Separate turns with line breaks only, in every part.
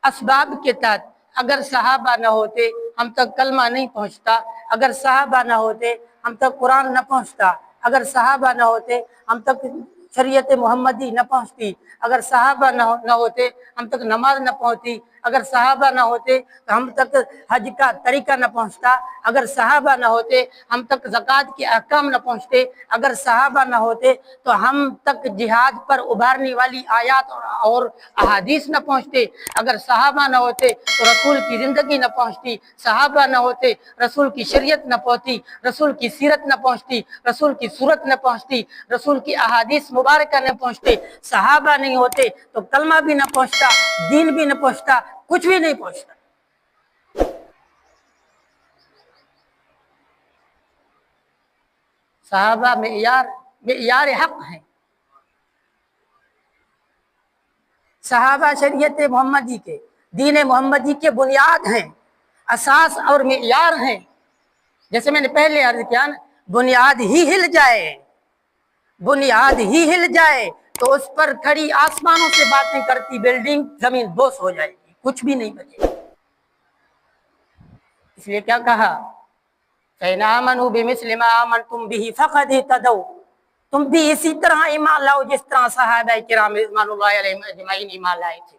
اسباب کے تحت. اگر صحابہ نہ ہوتے ہم تک کلمہ نہیں پہنچتا، اگر صحابہ نہ ہوتے ہم تک قرآن نہ پہنچتا، اگر صحابہ نہ ہوتے ہم تک شریعت محمدی نہ پہنچتی، اگر صحابہ نہ ہوتے ہم تک نماز نہ پہنچتی، اگر صحابہ نہ ہوتے تو ہم تک حج کا طریقہ نہ پہنچتا، اگر صحابہ نہ ہوتے ہم تک زکوٰۃ کے احکام نہ پہنچتے، اگر صحابہ نہ ہوتے تو ہم تک جہاد پر ابھارنے والی آیات اور احادیث نہ پہنچتے، اگر صحابہ نہ ہوتے تو رسول کی زندگی نہ پہنچتی، صحابہ نہ ہوتے رسول کی شریعت نہ پہنچتی، رسول کی سیرت نہ پہنچتی، رسول کی صورت نہ پہنچتی، رسول کی احادیث مبارکہ نہ پہنچتے. صحابہ نہیں ہوتے تو کلمہ بھی نہ پہنچتا، دین بھی نہ پہنچتا، کچھ بھی نہیں پہنچتا. صحابہ معیار حق ہیں. صحابہ شریعت محمدی کے، دین محمدی کے بنیاد ہیں، اساس اور معیار ہیں. جیسے میں نے پہلے عرض کیا نا، بنیاد ہی ہل جائے تو اس پر کھڑی آسمانوں سے باتیں کرتی بلڈنگ زمین بوس ہو جائے گی، کچھ بھی نہیں بچے گا. اس لیے کیا کہا؟ فَإِنْ آمَنُوا بِمِثْلِ مَا آمَنْتُمْ بِهِ فَقَدِ اهْتَدَوْا. تم بھی اسی طرح ایمان لاؤ جس طرح صحابہ کرام رضوان اللہ علیہم اجمعین ایمان لائے تھے،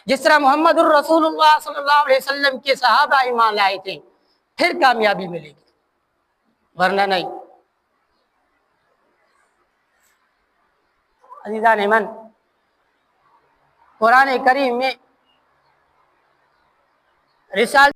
جس طرح محمد الرسول اللہ صلی اللہ علیہ وسلم کے صحابہ ایمان لائے تھے، پھر کامیابی ملے گی، ورنہ نہیں. عزیزان ایمان، قرآن کریم میں رسالت